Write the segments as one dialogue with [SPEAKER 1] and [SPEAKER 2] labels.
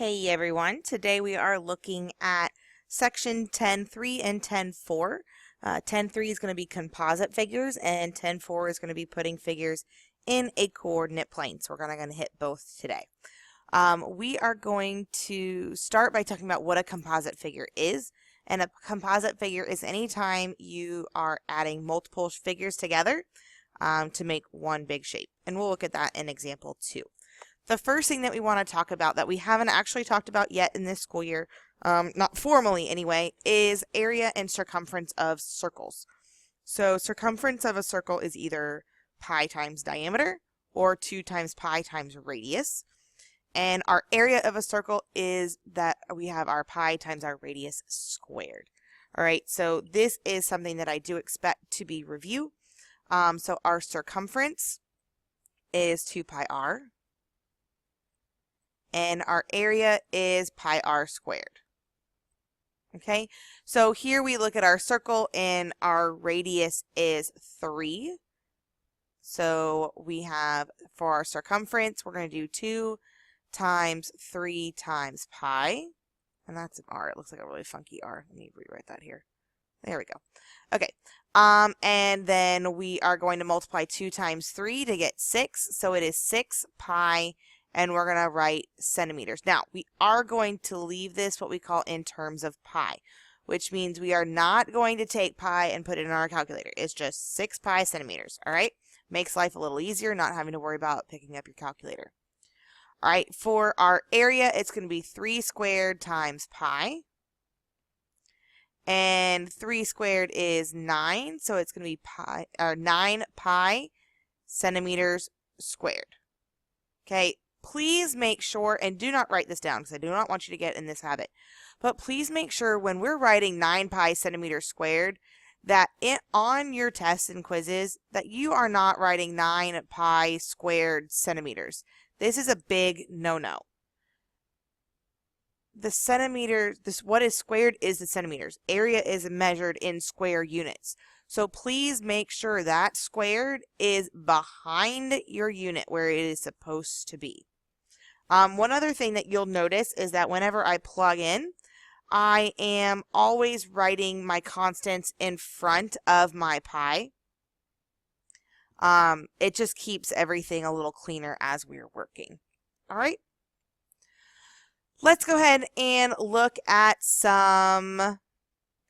[SPEAKER 1] Hey everyone, today we are looking at section 10.3 and 10.4. 10.3 is going to be composite figures and 10.4 is going to be putting figures in a coordinate plane. So we're going to hit both today. We are going to start by talking about what a composite figure is. And a composite figure is any time you are adding multiple figures together to make one big shape. And we'll look at that in example 2. The first thing that we want to talk about that we haven't actually talked about yet in this school year, not formally anyway, is area and circumference of circles. So circumference of a circle is either pi times diameter or 2 times pi times radius. And our area of a circle is that we have our pi times our radius squared. All right, so this is something that I do expect to be review. So our circumference is 2 pi r. And our area is pi r squared. Okay, so here we look at our circle and our radius is 3. So we have, for our circumference, we're going to do 2 times 3 times pi. And that's an r. It looks like a really funky r. Let me rewrite that here. There we go. Okay, and then we are going to multiply 2 times 3 to get 6. So it is 6 pi, and we're going to write centimeters. Now, we are going to leave this what we call in terms of pi, which means we are not going to take pi and put it in our calculator. It's just 6 pi centimeters, all right? Makes life a little easier, not having to worry about picking up your calculator. All right, for our area, it's going to be 3 squared times pi. And 3 squared is 9, so it's going to be 9 pi centimeters squared. Okay, please make sure, and do not write this down because I do not want you to get in this habit, but please make sure when we're writing 9 pi centimeters squared that on your tests and quizzes that you are not writing 9 pi squared centimeters. This is a big no-no. The centimeter, what is squared is the centimeters. Area is measured in square units. So please make sure that squared is behind your unit where it is supposed to be. One other thing that you'll notice is that whenever I plug in, I am always writing my constants in front of my pi. It just keeps everything a little cleaner as we're working. All right. Let's go ahead and look at some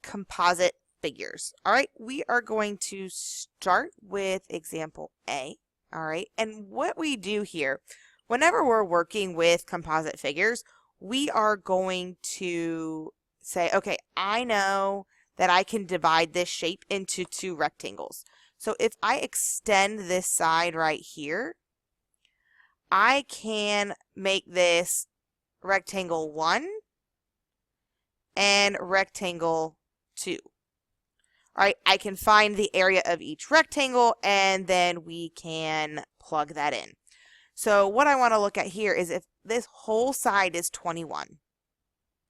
[SPEAKER 1] composite figures. All right, we are going to start with example A. All right, and what we do here, whenever we're working with composite figures, we are going to say, okay, I know that I can divide this shape into 2 rectangles. So if I extend this side right here, I can make this rectangle 1 and rectangle 2. All right, I can find the area of each rectangle and then we can plug that in. So what I want to look at here is if this whole side is 21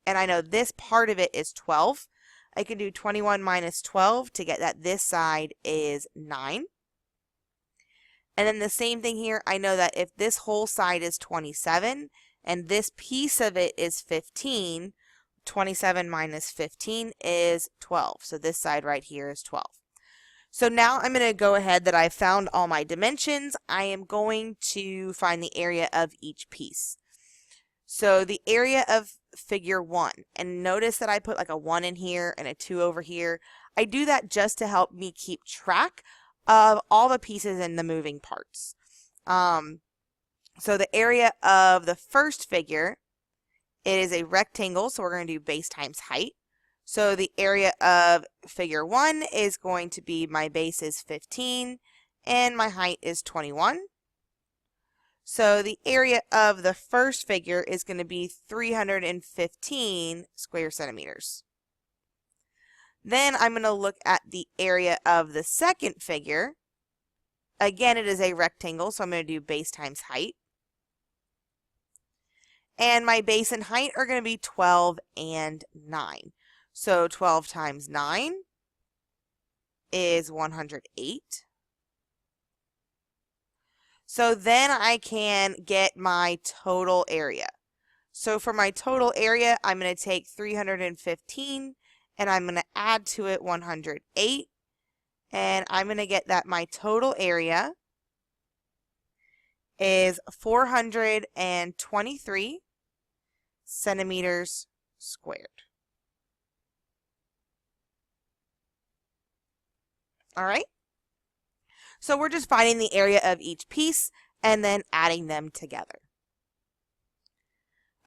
[SPEAKER 1] and I know this part of it is 12, I can do 21 minus 12 to get that this side is 9. And then the same thing here, I know that if this whole side is 27 and this piece of it is 15, 27 minus 15 is 12. So this side right here is 12. So now I'm going to go ahead that I've found all my dimensions. I am going to find the area of each piece. So the area of figure 1, and notice that I put like a 1 in here and a 2 over here. I do that just to help me keep track of all the pieces and the moving parts. So the area of the first figure, it is a rectangle, so we're going to do base times height. So the area of figure 1 is going to be my base is 15 and my height is 21. So the area of the first figure is going to be 315 square centimeters. Then I'm going to look at the area of the second figure. Again, it is a rectangle, so I'm going to do base times height. And my base and height are going to be 12 and 9. So 12 times 9 is 108. So then I can get my total area. So for my total area, I'm going to take 315 and I'm going to add to it 108. And I'm going to get that my total area is 423 centimeters squared. All right. So we're just finding the area of each piece and then adding them together.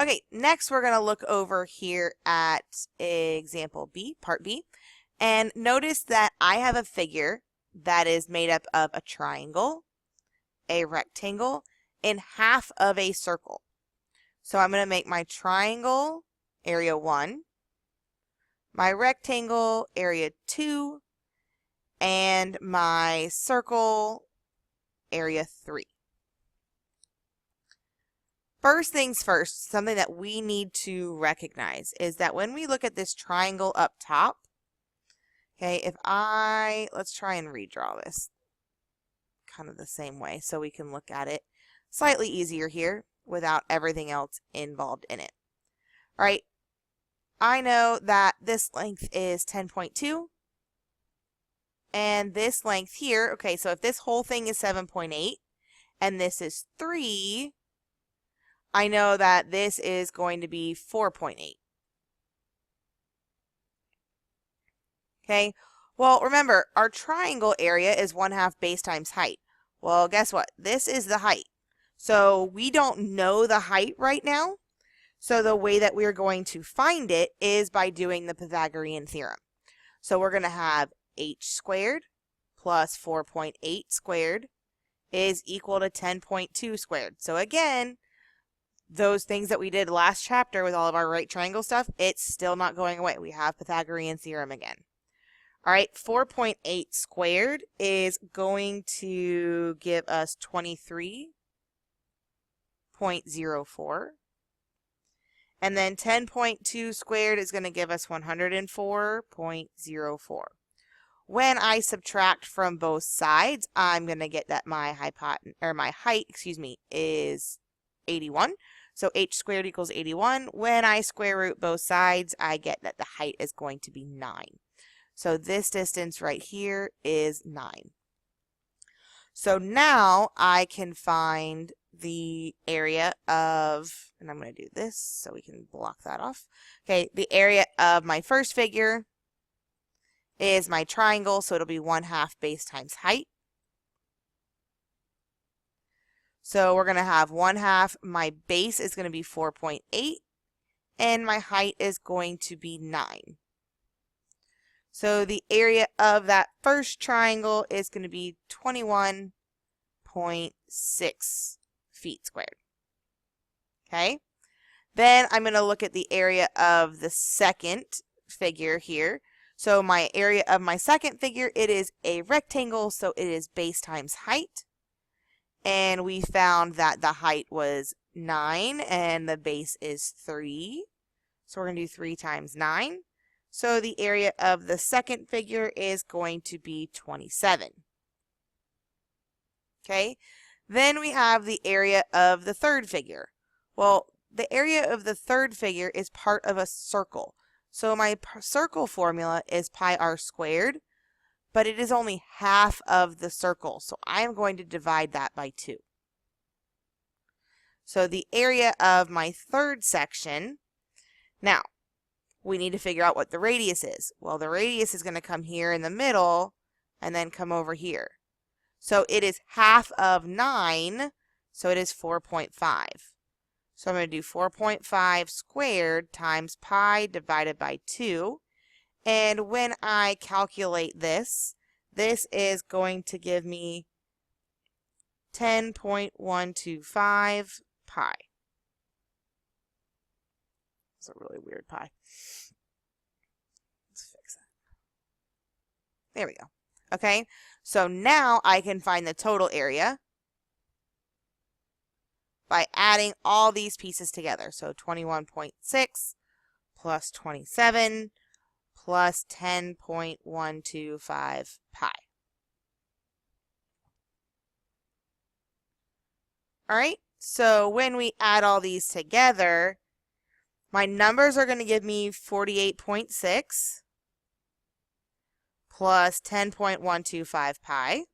[SPEAKER 1] Okay, next we're going to look over here at example B, part B, and notice that I have a figure that is made up of a triangle, a rectangle, and half of a circle. So I'm going to make my triangle area 1, my rectangle area 2, and my circle area 3. First things first, something that we need to recognize is that when we look at this triangle up top, okay, let's try and redraw this kind of the same way so we can look at it slightly easier here without everything else involved in it. All right, I know that this length is 10.2. And this length here, okay, so if this whole thing is 7.8 and this is 3, I know that this is going to be 4.8. Okay, well, remember, our triangle area is 1/2 base times height. Well, guess what? This is the height. So we don't know the height right now. So the way that we're going to find it is by doing the Pythagorean theorem. So we're going to have h squared plus 4.8 squared is equal to 10.2 squared. So again, those things that we did last chapter with all of our right triangle stuff, it's still not going away. We have Pythagorean theorem again. All right, 4.8 squared is going to give us 23.04. And then 10.2 squared is going to give us 104.04. When I subtract from both sides, I'm going to get that my height, is 81. So h squared equals 81. When I square root both sides, I get that the height is going to be 9. So this distance right here is 9. So now I can find the area of, and I'm going to do this so we can block that off. Okay, the area of my first figure is my triangle, so it'll be 1/2 base times height. So we're going to have 1/2, my base is going to be 4.8, and my height is going to be 9. So the area of that first triangle is going to be 21.6 feet squared. Okay? Then I'm going to look at the area of the second figure here. So my area of my second figure, it is a rectangle, so it is base times height. And we found that the height was 9 and the base is 3. So we're going to do 3 times 9. So the area of the second figure is going to be 27. Okay, then we have the area of the third figure. Well, the area of the third figure is part of a circle. So my circle formula is pi r squared, but it is only half of the circle. So I am going to divide that by 2. So the area of my third section, now, we need to figure out what the radius is. Well, the radius is going to come here in the middle and then come over here. So it is half of 9, so it is 4.5. So I'm going to do 4.5 squared times pi divided by 2. And when I calculate this, this is going to give me 10.125 pi. It's a really weird pi. Let's fix that. There we go. Okay, so now I can find the total area by adding all these pieces together. So 21.6 plus 27 plus 10.125 pi. All right, so when we add all these together, My numbers are going to give me 48.6 plus 10.125 pi.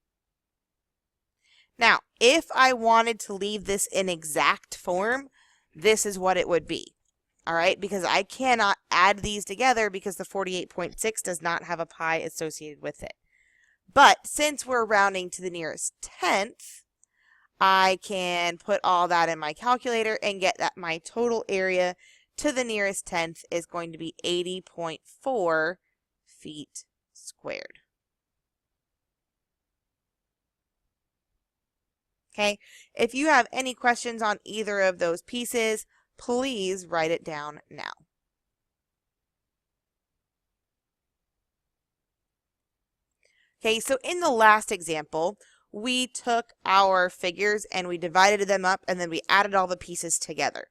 [SPEAKER 1] Now, if I wanted to leave this in exact form, this is what it would be. All right, because I cannot add these together because the 48.6 does not have a pi associated with it. But since we're rounding to the nearest tenth, I can put all that in my calculator and get that my total area to the nearest tenth is going to be 80.4 feet squared. Okay, if you have any questions on either of those pieces, please write it down now. Okay, so in the last example, we took our figures and we divided them up and then we added all the pieces together.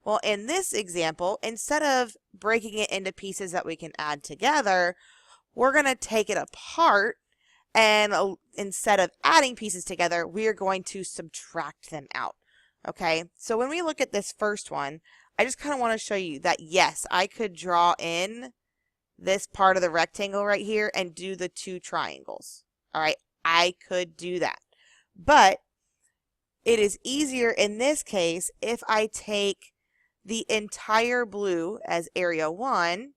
[SPEAKER 1] Well, in this example, instead of breaking it into pieces that we can add together, we're going to take it apart, and instead of adding pieces together, we are going to subtract them out. Okay, so when we look at this first one, I just kind of want to show you that, yes, I could draw in this part of the rectangle right here and do the two triangles. All right, I could do that. But it is easier in this case if I take the entire blue as area 1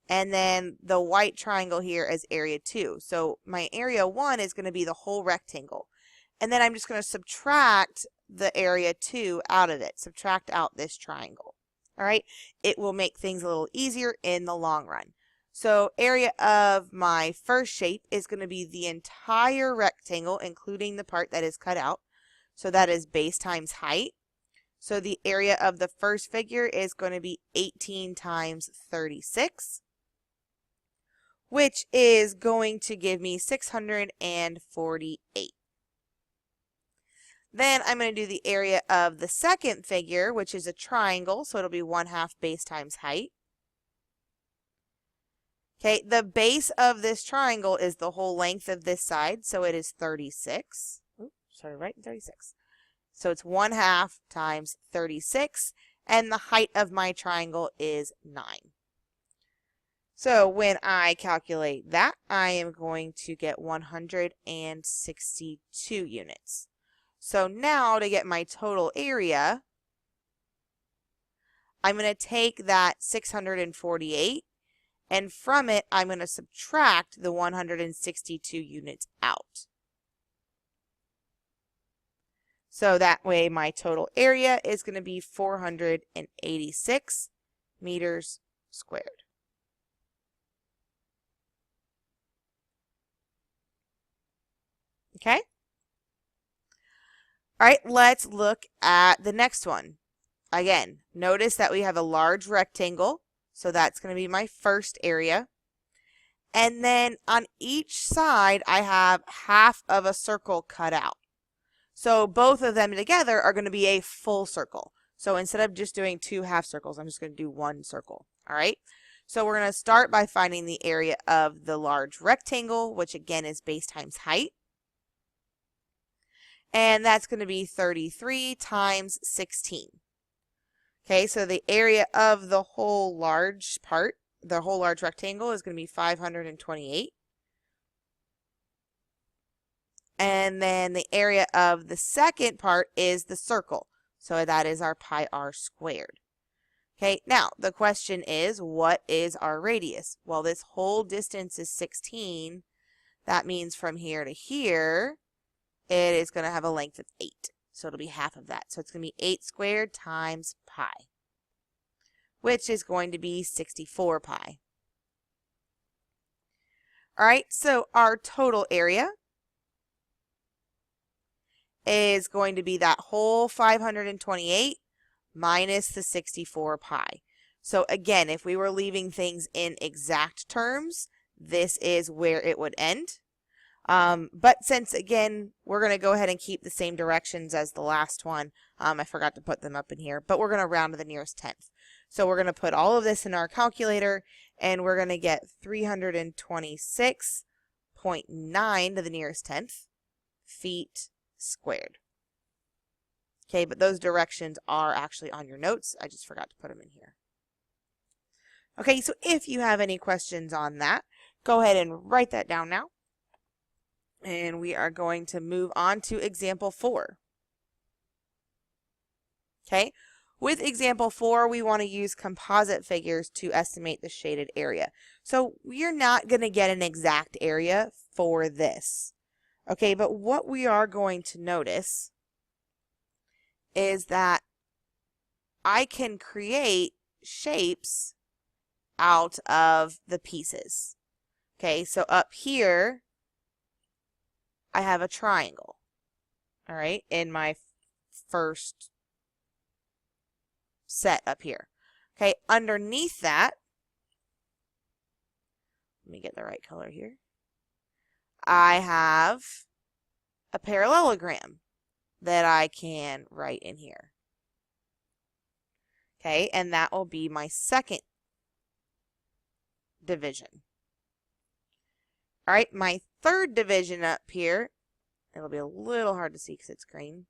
[SPEAKER 1] and then the white triangle here as area 2. So my area 1 is going to be the whole rectangle. And then I'm just going to subtract the area 2 out of it. Subtract out this triangle. All right, it will make things a little easier in the long run. So area of my first shape is going to be the entire rectangle, including the part that is cut out. So that is base times height. So the area of the first figure is going to be 18 times 36, which is going to give me 648. Then I'm going to do the area of the second figure, which is a triangle, so it'll be 1/2 base times height. Okay, the base of this triangle is the whole length of this side, so it is 36. Oops, sorry, right, 36. So it's 1/2 times 36, and the height of my triangle is 9. So when I calculate that, I am going to get 162 units. So now to get my total area, I'm going to take that 648, and from it, I'm going to subtract the 162 units out. So that way my total area is going to be 486 meters squared. Okay? All right, let's look at the next one. Again, notice that we have a large rectangle, so that's going to be my first area. And then on each side, I have half of a circle cut out. So both of them together are going to be a full circle. So instead of just doing 2 half circles, I'm just going to do 1 circle. All right. So we're going to start by finding the area of the large rectangle, which again is base times height. And that's going to be 33 times 16. Okay, so the area of the whole large part, the whole large rectangle, is going to be 528. And then the area of the second part is the circle. So that is our pi r squared. Okay, now the question is, what is our radius? Well, this whole distance is 16. That means from here to here, it is going to have a length of 8. So it'll be half of that. So it's going to be 8 squared times pi, which is going to be 64 pi. All right, so our total area is going to be that whole 528 minus the 64 pi. So again, if we were leaving things in exact terms, this is where it would end. But since, again, we're going to go ahead and keep the same directions as the last one, I forgot to put them up in here, but we're going to round to the nearest tenth. So we're going to put all of this in our calculator, and we're going to get 326.9 to the nearest tenth feet squared. Okay, but those directions are actually on your notes. I just forgot to put them in here. Okay, so if you have any questions on that, go ahead and write that down now. And we are going to move on to example 4. Okay, with example 4, we want to use composite figures to estimate the shaded area. So we're not going to get an exact area for this. Okay, but what we are going to notice is that I can create shapes out of the pieces. Okay, so up here, I have a triangle, all right, in my first set up here. Okay, underneath that, let me get the right color here, I have a parallelogram that I can write in here. Okay, and that will be my second division. All right, my third division up here, it'll be a little hard to see because it's green.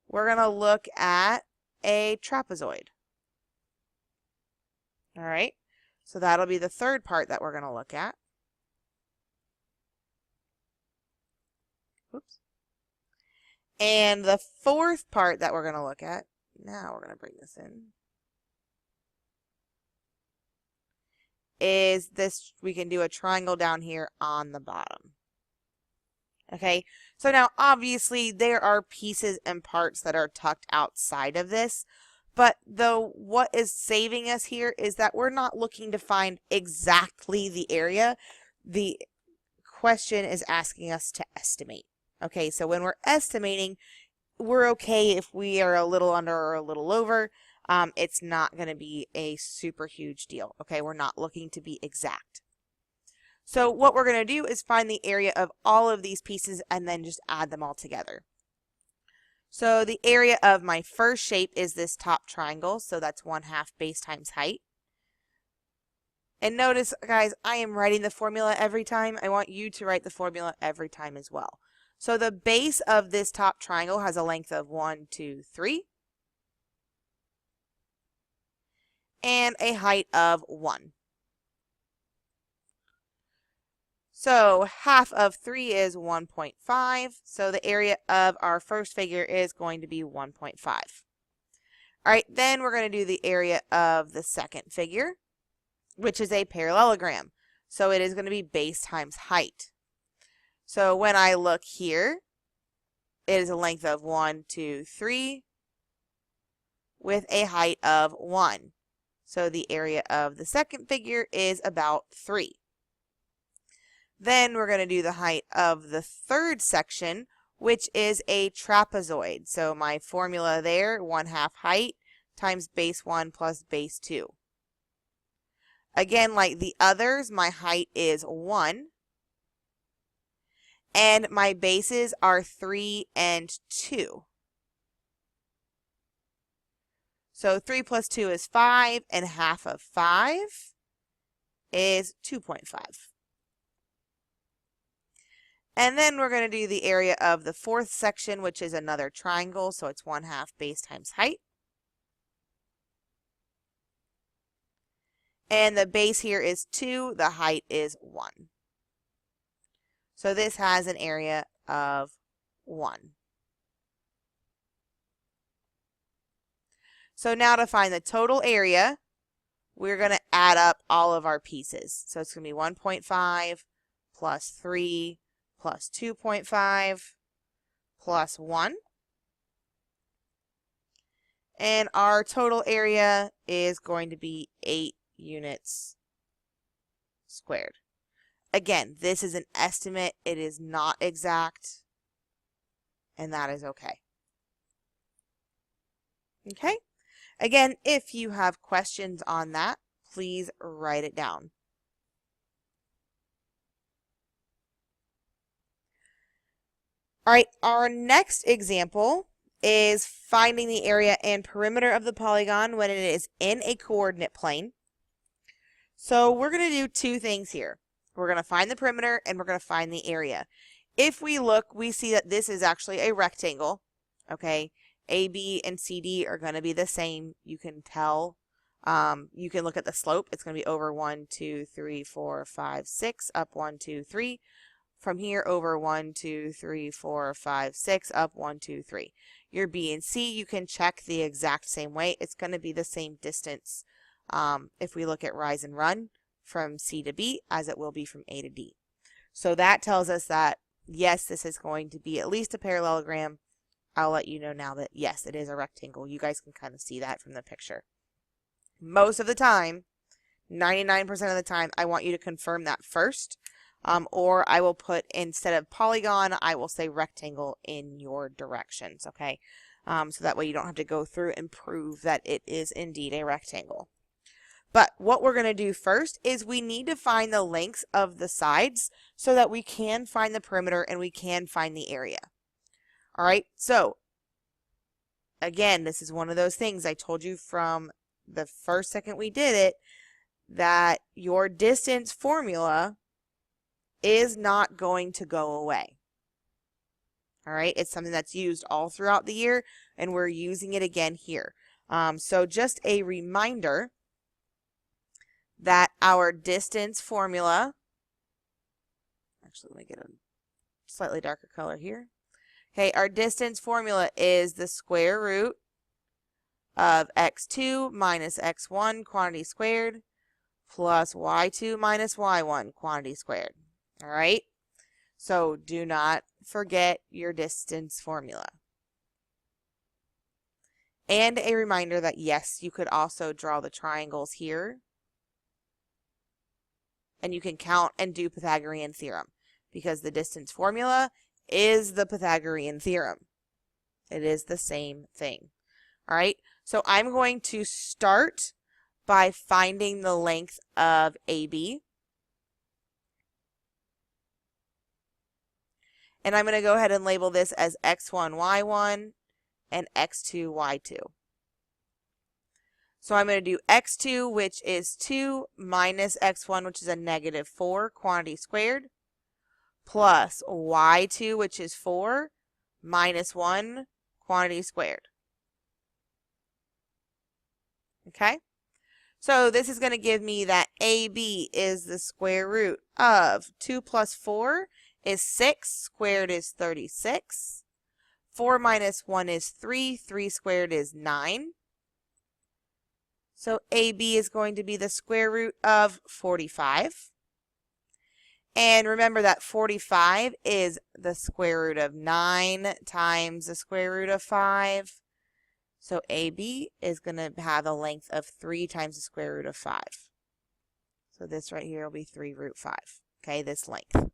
[SPEAKER 1] We're going to look at a trapezoid. All right, so that'll be the third part that we're going to look at. Oops. And the fourth part that we're going to look at, now we're going to bring this in, is this, we can do a triangle down here on the bottom. Okay, so now obviously there are pieces and parts that are tucked outside of this, but though what is saving us here is that we're not looking to find exactly the area. The question is asking us to estimate. Okay, so when we're estimating, we're okay if we are a little under or a little over. It's not going to be a super huge deal. Okay, we're not looking to be exact. So what we're going to do is find the area of all of these pieces and then just add them all together. So the area of my first shape is this top triangle, so that's 1/2 base times height. And notice, guys, I am writing the formula every time. I want you to write the formula every time as well. So the base of this top triangle has a length of 1, 2, 3. And a height of 1. So 1/2 of 3 is 1.5. So the area of our first figure is going to be 1.5. All right, then we're going to do the area of the second figure, which is a parallelogram. So it is going to be base times height. So when I look here, it is a length of 1, 2, 3 with a height of 1. So the area of the second figure is about 3. Then we're going to do the height of the third section, which is a trapezoid. So my formula there, 1/2 height times base 1 plus base 2. Again, like the others, my height is 1. And my bases are 3 and 2. So 3 plus 2 is 5, and 1/2 of 5 is 2.5. And then we're going to do the area of the fourth section, which is another triangle, so it's 1/2 base times height. And the base here is 2, the height is 1. So this has an area of 1. So now to find the total area, we're going to add up all of our pieces. So it's going to be 1.5 plus 3 plus 2.5 plus 1. And our total area is going to be 8 units squared. Again, this is an estimate. It is not exact, and that is okay. Okay? Again, if you have questions on that, please write it down. All right, our next example is finding the area and perimeter of the polygon when it is in a coordinate plane. So we're going to do two things here. We're going to find the perimeter and we're going to find the area. If we look, we see that this is actually a rectangle, okay? AB and CD are going to be the same. You can tell. You can look at the slope. It's going to be over 1, 2, 3, 4, 5, 6, up 1, 2, 3. From here over 1, 2, 3, 4, 5, 6, up 1, 2, 3. Your B and C, you can check the exact same way. It's going to be the same distance if we look at rise and run from C to B as it will be from A to D. So that tells us that, yes, this is going to be at least a parallelogram. I'll let you know now that, yes, it is a rectangle. You guys can kind of see that from the picture. Most of the time, 99% of the time, I want you to confirm that first. Or I will put, instead of polygon, I will say rectangle in your directions, okay? So that way you don't have to go through and prove that it is indeed a rectangle. But what we're going to do first is we need to find the lengths of the sides so that we can find the perimeter and we can find the area. All right, so again, this is one of those things I told you from the first second we did it, that your distance formula is not going to go away. All right, it's something that's used all throughout the year, and we're using it again here. So just a reminder that our distance formula, actually let me get a slightly darker color here. Okay, our distance formula is the square root of x2 minus x1 quantity squared plus y2 minus y1 quantity squared. All right, so do not forget your distance formula. And a reminder that, yes, you could also draw the triangles here. And you can count and do Pythagorean theorem because the distance formula is the Pythagorean theorem. It is the same thing. All right, so I'm going to start by finding the length of AB. And I'm going to go ahead and label this as x1, y1 and x2, y2. So I'm going to do x2, which is 2, minus x1, which is a negative 4, quantity squared, plus y2, which is 4, minus 1, quantity squared. Okay? So this is going to give me that AB is the square root of 2 plus 4 is 6, squared is 36. 4 minus 1 is 3, 3 squared is 9. So AB is going to be the square root of 45. And remember that 45 is the square root of 9 times the square root of 5. So AB is going to have a length of 3 times the square root of 5. So this right here will be 3 root 5. Okay, this length.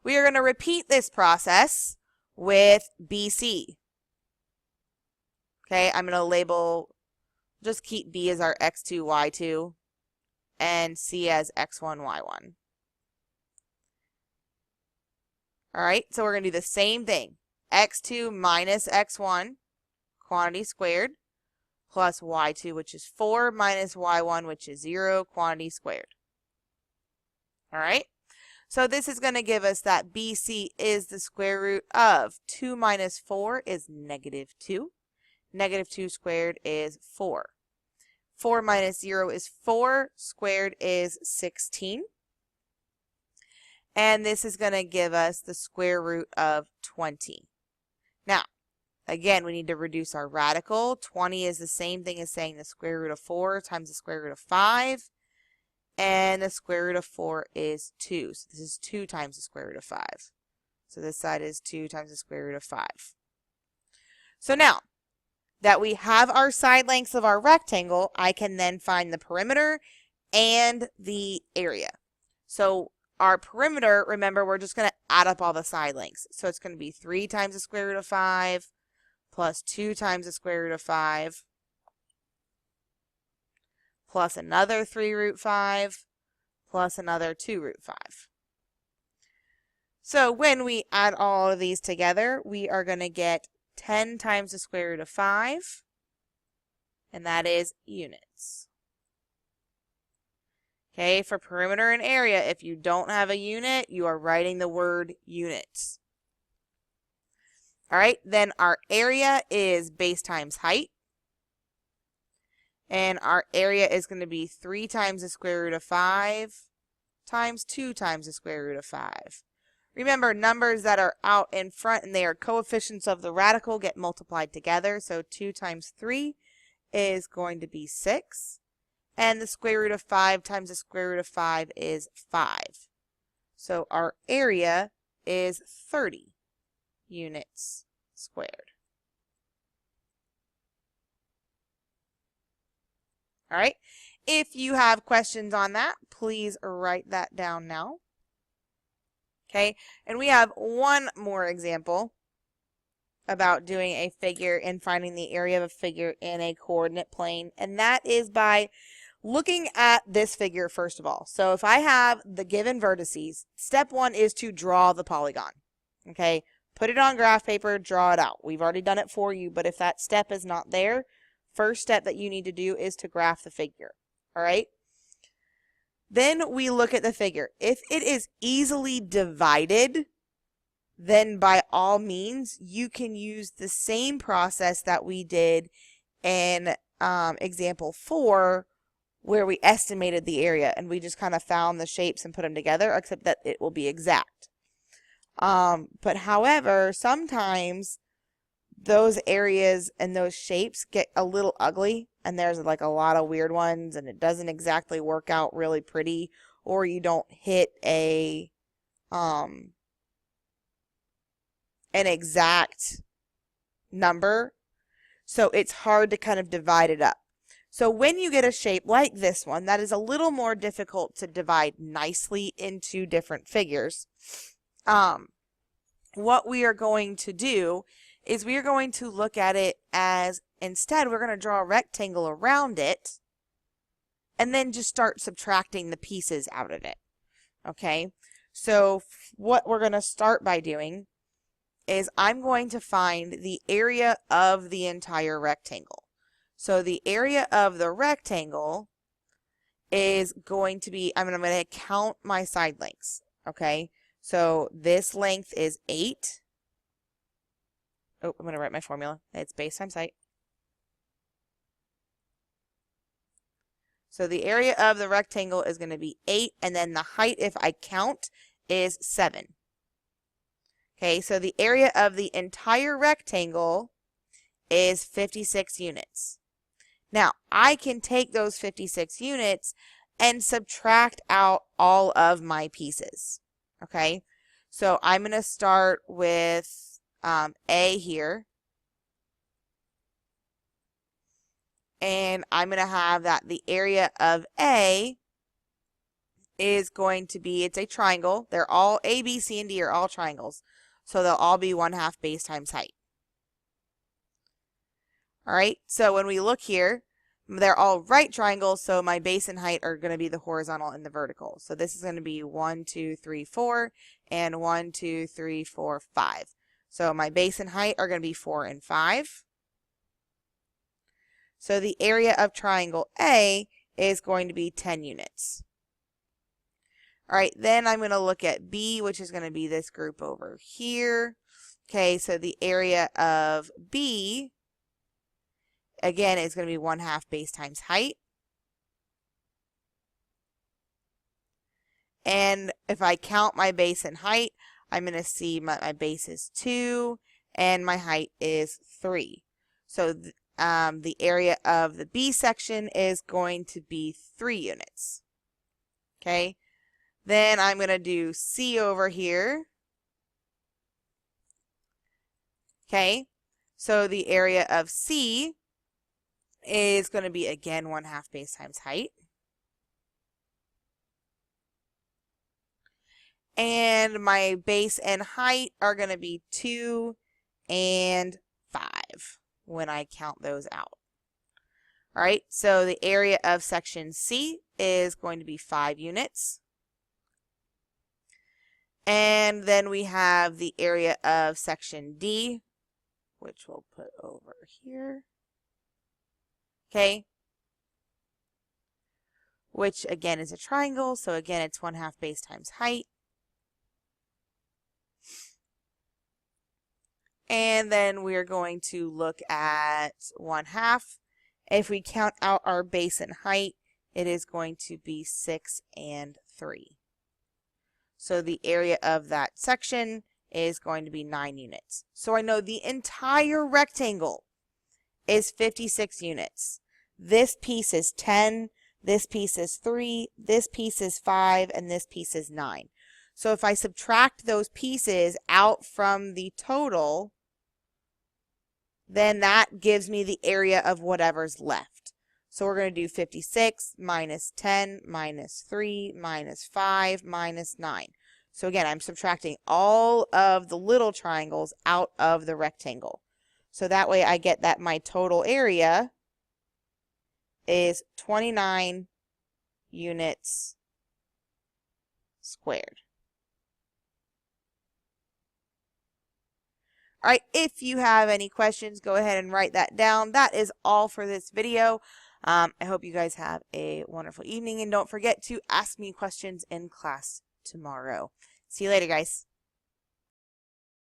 [SPEAKER 1] We are going to repeat this process with BC. Okay, I'm going to label, just keep B as our x2, y2, and C as x1, y1. All right, so we're going to do the same thing. x2 minus x1, quantity squared, plus y2, which is 4, minus y1, which is 0, quantity squared. All right, so this is going to give us that BC is the square root of 2 minus 4 is negative 2. Negative 2 squared is 4. 4 minus 0 is 4. Squared is 16. And this is going to give us the square root of 20. Now, again, we need to reduce our radical. 20 is the same thing as saying the square root of 4 times the square root of 5. And the square root of 4 is 2. So this is 2 times the square root of 5. So this side is 2 times the square root of 5. So now that we have our side lengths of our rectangle, I can then find the perimeter and the area. So our perimeter, remember, we're just going to add up all the side lengths. So it's going to be 3 times the square root of 5 plus 2 times the square root of 5 plus another 3 root 5 plus another 2 root 5. So when we add all of these together, we are going to get 10 times the square root of 5, and that is units. Okay, for perimeter and area, if you don't have a unit, you are writing the word units. All right, then our area is base times height. And our area is going to be 3 times the square root of 5 times 2 times the square root of 5. Remember, numbers that are out in front and they are coefficients of the radical get multiplied together. So 2 times 3 is going to be 6. And the square root of 5 times the square root of 5 is 5. So our area is 30 units squared. All right. If you have questions on that, please write that down now. Okay. And we have one more example about doing a figure and finding the area of a figure in a coordinate plane. And that is by looking at this figure first of all. So if I have the given vertices, step 1 is to draw the polygon. Okay. Put it on graph paper, draw it out. We've already done it for you, but if that step is not there, first step that you need to do is to graph the figure. All right. Then we look at the figure. If it is easily divided, then by all means, you can use the same process that we did in example 4, where we estimated the area and we just kind of found the shapes and put them together, except that it will be exact. But however, sometimes those areas and those shapes get a little ugly and there's like a lot of weird ones and it doesn't exactly work out really pretty, or you don't hit an exact number. So it's hard to kind of divide it up. So when you get a shape like this one, that is a little more difficult to divide nicely into different figures. What we are going to do is we are going to look at it as, instead, we're going to draw a rectangle around it and then just start subtracting the pieces out of it. Okay, so what we're going to start by doing is I'm going to find the area of the entire rectangle. So the area of the rectangle is going to be, I'm going to count my side lengths. Okay, so this length is 8. Oh, I'm going to write my formula. It's base times height. So the area of the rectangle is going to be 8, and then the height, if I count, is 7. Okay, so the area of the entire rectangle is 56 units. Now, I can take those 56 units and subtract out all of my pieces. Okay, so I'm going to start with A here. And I'm going to have that the area of A is going to be, it's a triangle. They're all, A, B, C, and D are all triangles. So they'll all be 1/2 base times height. All right, so when we look here, they're all right triangles, so my base and height are going to be the horizontal and the vertical. So this is going to be 1, 2, 3, 4, and 1, 2, 3, 4, 5. So my base and height are going to be 4 and 5. So the area of triangle A is going to be 10 units. All right, then I'm going to look at B, which is going to be this group over here. Okay, so the area of B, again, is going to be 1/2 base times height. And if I count my base and height, I'm going to see my base is 2 and my height is 3. So the area of the B section is going to be 3 units. Okay, then I'm going to do C over here. Okay, so the area of C is going to be, again, 1/2 base times height. And my base and height are going to be 2 and 5 when I count those out. All right, so the area of section C is going to be 5 units. And then we have the area of section D, which we'll put over here. Okay, which again is a triangle, so again it's 1/2 base times height. And then we're going to look at 1/2. If we count out our base and height, it is going to be 6 and 3. So the area of that section is going to be 9 units. So I know the entire rectangle is 56 units. This piece is 10, this piece is 3, this piece is 5, and this piece is 9. So if I subtract those pieces out from the total, then that gives me the area of whatever's left. So we're going to do 56 minus 10 minus 3 minus 5 minus 9. So again, I'm subtracting all of the little triangles out of the rectangle. So that way I get that my total area is 29 units squared. All right, if you have any questions, go ahead and write that down. That is all for this video. I hope you guys have a wonderful evening, and don't forget to ask me questions in class tomorrow. See you later, guys.